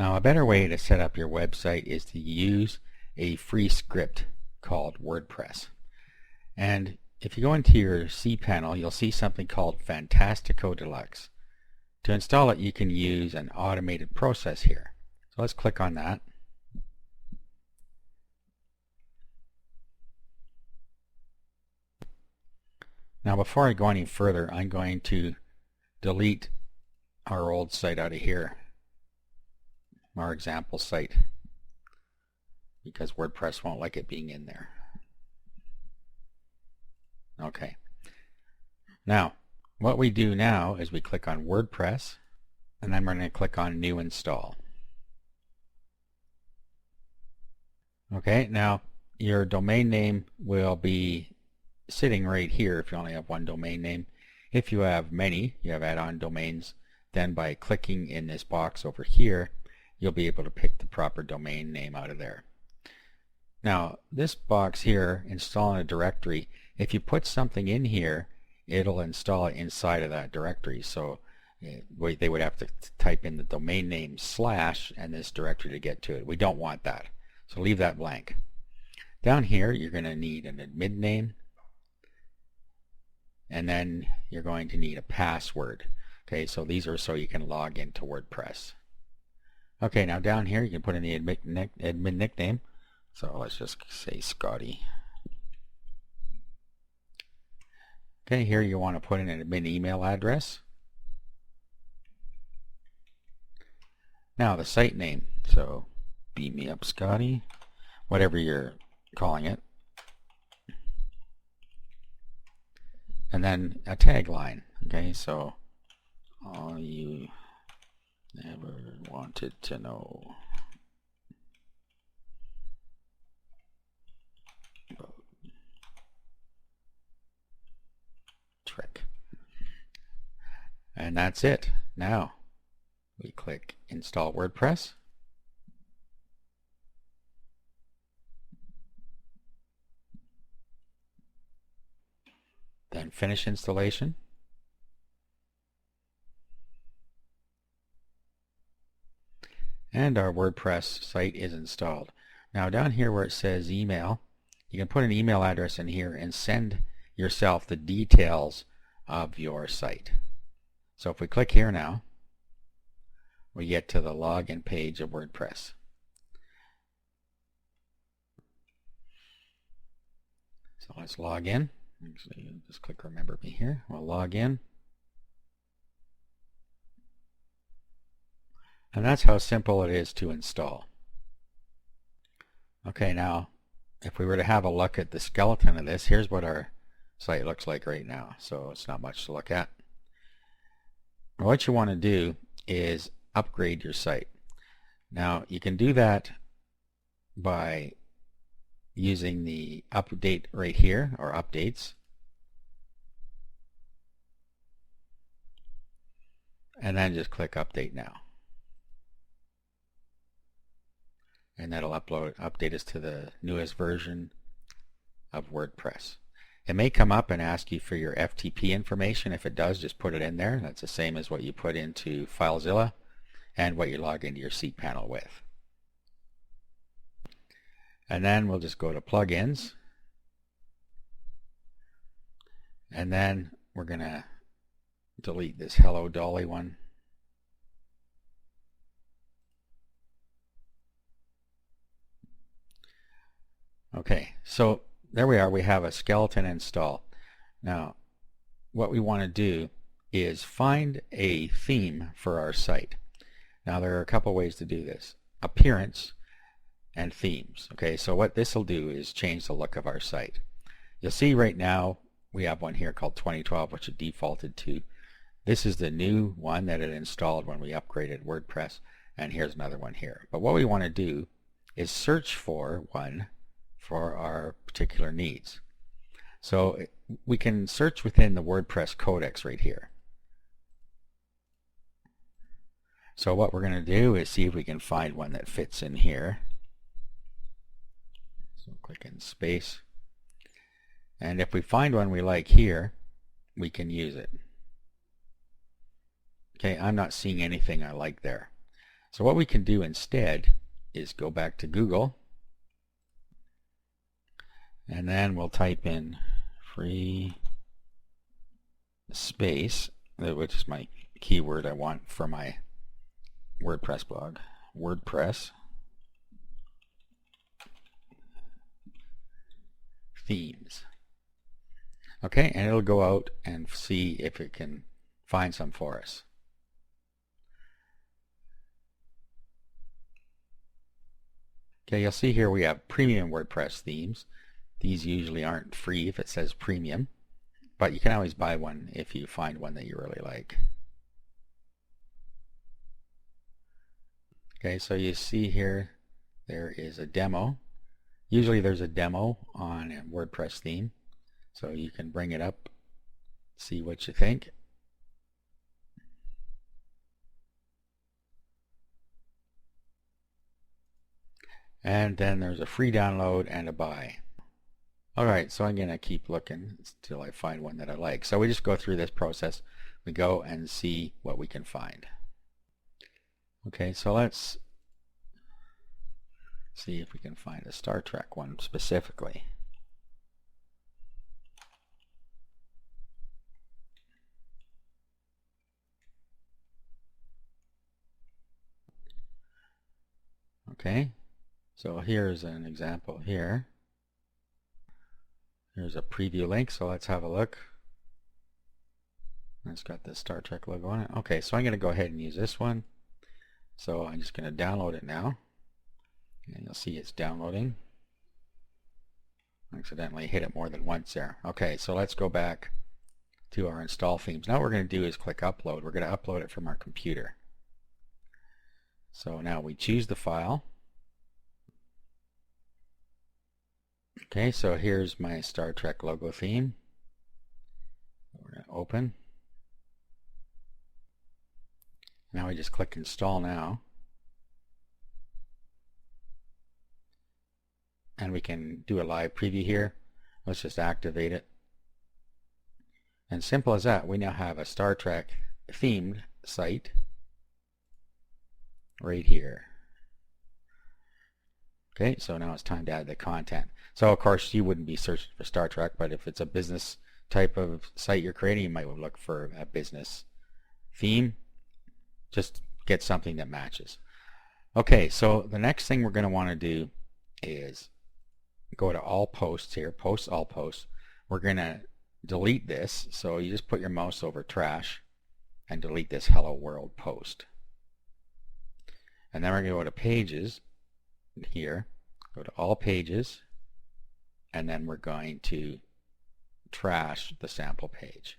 Now, a better way to set up your website is to use a free script called WordPress. And if you go into your cPanel, you'll see something called Fantastico Deluxe. To install it, you can use an automated process here. So let's click on that. Now, before I go any further, I'm going to delete our old site out of here, our example site, because WordPress won't like it being in there. Okay. Now, what we do now is we click on WordPress, and then we're going to click on New Install. Okay, now your domain name will be sitting right here if you only have one domain name. If you have many, you have add-on domains, then by clicking in this box over here, you'll be able to pick the proper domain name out of there. Now, this box here, install in a directory, if you put something in here, it'll install it inside of that directory. So they would have to type in the domain name / and this directory to get to it. We don't want that. So leave that blank. Down here, you're going to need an admin name, and then you're going to need a password. Okay, so these are so you can log into WordPress. Okay, now down here you can put in the admin nickname. So let's just say Scotty. Okay, here you want to put in an admin email address. Now the site name, so beat me up Scotty, whatever you're calling it. And then a tagline. Okay, so all you never wanted to know about trick. And that's it. Now we click Install WordPress. Then finish installation. And our WordPress site is installed. Now down here where it says email, you can put an email address in here and send yourself the details of your site. So if we click here now, we get to the login page of WordPress. So let's log in. Actually, just click remember me here. We'll log in. And that's how simple it is to install. Okay, now if we were to have a look at the skeleton of this, here's what our site looks like right now. So it's not much to look at. What you want to do is upgrade your site. Now you can do that by using the update right here, or updates, and then just click update now, and that'll update us to the newest version of WordPress. It may come up and ask you for your FTP information. If it does, just put it in there. That's the same as what you put into FileZilla and what you log into your cPanel with. And then we'll just go to plugins, and then we're going to delete this Hello Dolly one. Okay, so there we are. We have a skeleton install. Now what we want to do is find a theme for our site. Now there are a couple ways to do this: appearance and themes. Okay, so what this will do is change the look of our site. You'll see right now we have one here called 2012, which it defaulted to. This is the new one that it installed when we upgraded WordPress, and here's another one here. But what we want to do is search for one for our particular needs. So we can search within the WordPress codex right here. So what we're going to do is see if we can find one that fits in here. So click in space, and if we find one we like here, we can use it. Okay, I'm not seeing anything I like there. So what we can do instead is go back to Google, and then we'll type in free space, which is my keyword I want for my WordPress blog. WordPress themes. Okay, and it'll go out and see if it can find some for us. Okay, you'll see here we have premium WordPress themes. These usually aren't free if it says premium, but you can always buy one if you find one that you really like. Okay, so you see here there is a demo. Usually there's a demo on a WordPress theme, so you can bring it up, see what you think. And then there's a free download and a buy. Alright, so I'm going to keep looking until I find one that I like. So we just go through this process. We go and see what we can find. Okay, so let's see if we can find a Star Trek one specifically. Okay, so here's an example here. Here's a preview link, so let's have a look. It's got the Star Trek logo on it. Okay, so I'm going to go ahead and use this one. So I'm just going to download it now. And you'll see it's downloading. I accidentally hit it more than once there. Okay, so let's go back to our install themes. Now what we're going to do is click upload. We're going to upload it from our computer. So now we choose the file. Okay, so here's my Star Trek logo theme. We're going to open. Now we just click install now. And we can do a live preview here. Let's just activate it. And simple as that, we now have a Star Trek themed site right here. Okay, so now it's time to add the content. So of course you wouldn't be searching for Star Trek, but if it's a business type of site you're creating, you might look for a business theme. Just get something that matches. Okay, so the next thing we're going to want to do is go to all posts here, post all posts. We're going to delete this, so you just put your mouse over trash and delete this hello world post. And then we're going to go to pages here, go to all pages, and then we're going to trash the sample page.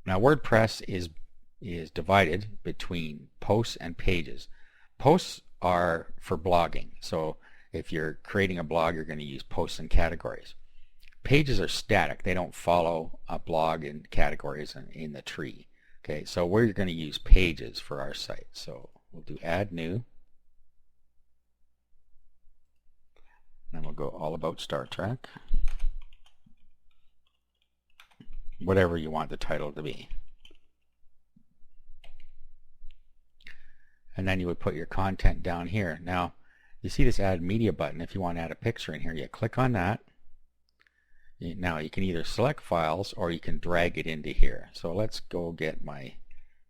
Now WordPress is divided between posts and pages. Posts are for blogging, so if you're creating a blog you're going to use posts and categories. Pages are static, they don't follow a blog and categories in the tree. Okay, so we're going to use pages for our site, so we'll do add new, and we'll go all about Star Trek, whatever you want the title to be. And then you would put your content down here. Now you see this add media button. If you want to add a picture in here, you click on that. Now you can either select files or you can drag it into here. So let's go get my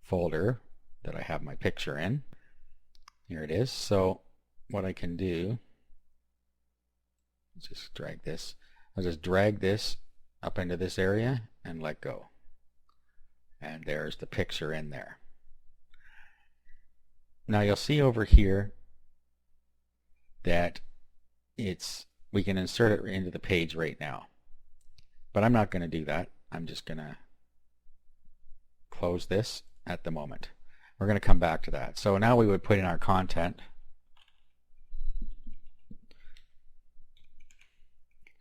folder that I have my picture in. Here it is. So what I can do, just drag this. I'll just drag this up into this area and let go. And there's the picture in there. Now you'll see over here that we can insert it into the page right now. But I'm not going to do that. I'm just going to close this at the moment. We're going to come back to that. So now we would put in our content.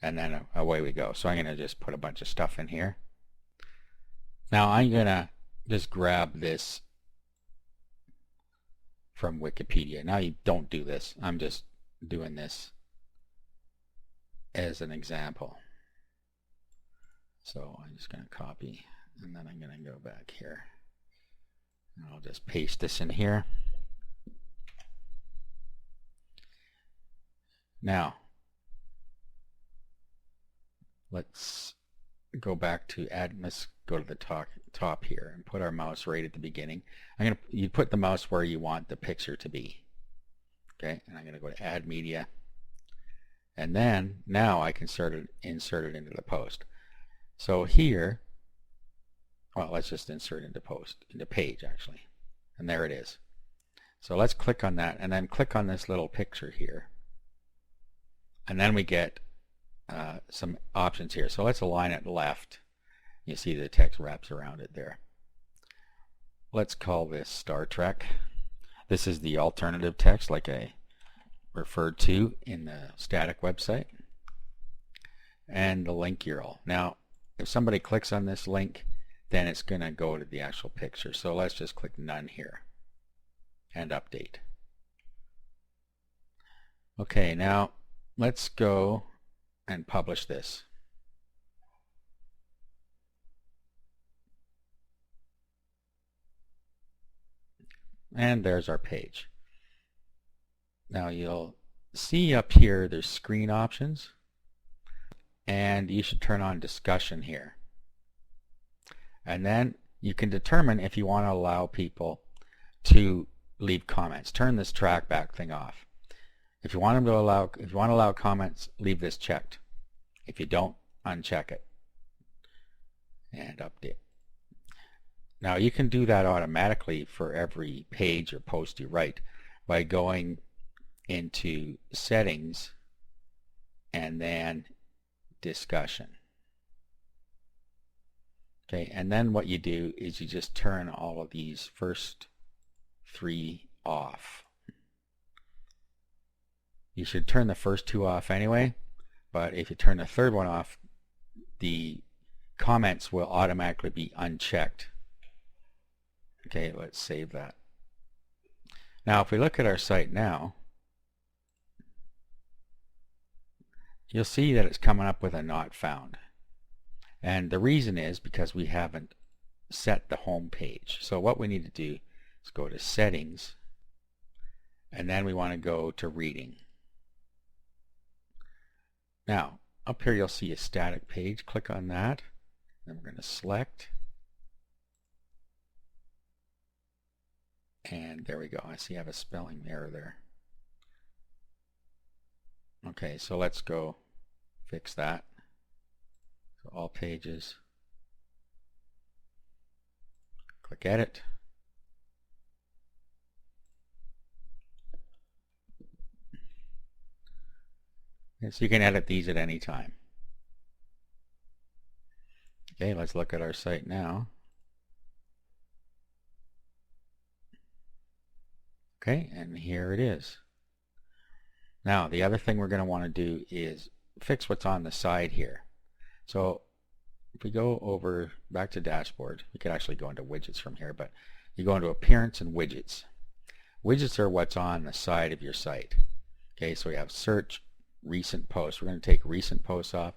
And then away we go. So I'm going to just put a bunch of stuff in here. Now I'm going to just grab this from Wikipedia. Now you don't do this. I'm just doing this as an example. So I'm just going to copy, and then I'm going to go back here. And I'll just paste this in here. Now, let's go back to let's go to the top here and put our mouse right at the beginning. You put the mouse where you want the picture to be. Okay, and I'm going to go to Add Media. And then, now I can insert it into the post. So here, well, let's just insert into page actually. And there it is. So let's click on that and then click on this little picture here. And then we get some options here. So let's align it left. You see the text wraps around it there. Let's call this Star Trek. This is the alternative text like I referred to in the static website. And the link URL. Now, if somebody clicks on this link, then it's going to go to the actual picture. So let's just click None here and update. Okay, now let's go and publish this. And there's our page. Now you'll see up here there's screen options, and you should turn on discussion here. And then you can determine if you want to allow people to leave comments. Turn this trackback thing off. If you want to allow comments, leave this checked. If you don't, uncheck it and update. Now you can do that automatically for every page or post you write by going into Settings and then Discussion. Okay, and then what you do is you just turn all of these first three off. You should turn the first two off anyway, but if you turn the third one off, the comments will automatically be unchecked. Okay, let's save that. Now if we look at our site now, you'll see that it's coming up with a not found. And the reason is because we haven't set the home page. So what we need to do is go to Settings, and then we want to go to Reading. Now up here you'll see a static page. Click on that. Then we're going to select. And there we go. I see I have a spelling error there. Okay, so let's go fix that. So all pages. Click Edit. And so you can edit these at any time. Okay, let's look at our site now. Okay, and here it is. Now the other thing we're going to want to do is fix what's on the side here. So if we go over back to Dashboard, you could actually go into Widgets from here, but you go into Appearance and Widgets. Widgets are what's on the side of your site. Okay, so we have Search, Recent Posts. We're going to take Recent Posts off,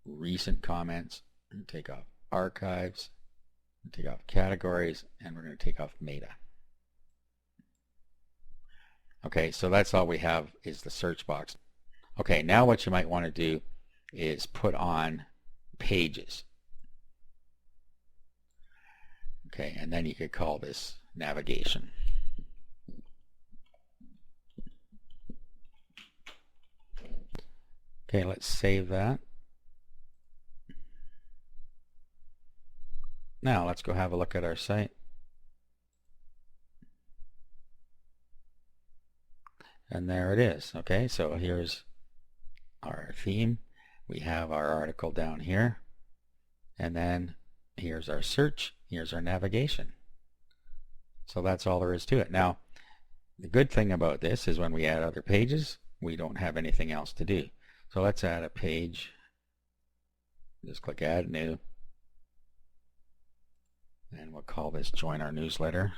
Recent Comments, and take off Archives, and take off Categories, and we're going to take off Meta. Okay, so that's all we have is the search box. Okay, now what you might want to do is put on pages. Okay, and then you could call this navigation. Okay, let's save that. Now let's go have a look at our site. And there it is. Okay, so here's our theme. We have our article down here. And then here's our search. Here's our navigation. So that's all there is to it. Now, the good thing about this is when we add other pages, we don't have anything else to do. So let's add a page. Just click Add New. And we'll call this Join Our Newsletter.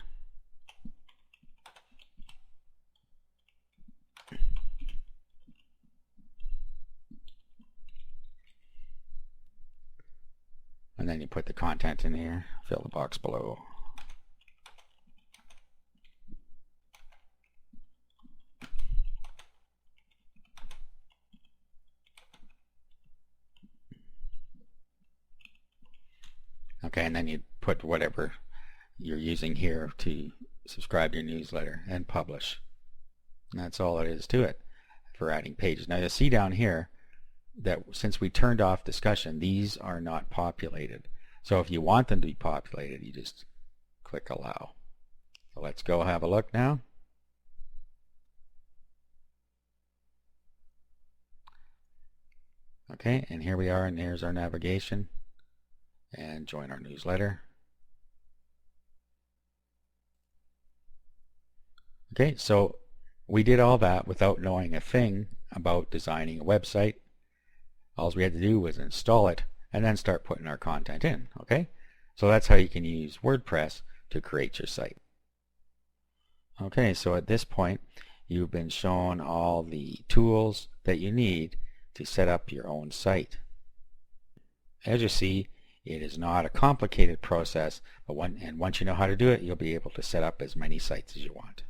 And then you put the content in here, fill the box below. Okay, and then you put whatever you're using here to subscribe to your newsletter and publish. And that's all it is to it for adding pages. Now you'll see down here that since we turned off discussion, these are not populated. So if you want them to be populated, you just click allow. So let's go have a look now. Okay, and here we are, and here's our navigation, and join our newsletter. Okay, so we did all that without knowing a thing about designing a website. All we had to do was install it and then start putting our content in. Okay, so that's how you can use WordPress to create your site. Okay, so at this point you've been shown all the tools that you need to set up your own site. As you see, it is not a complicated process, but once you know how to do it, you'll be able to set up as many sites as you want.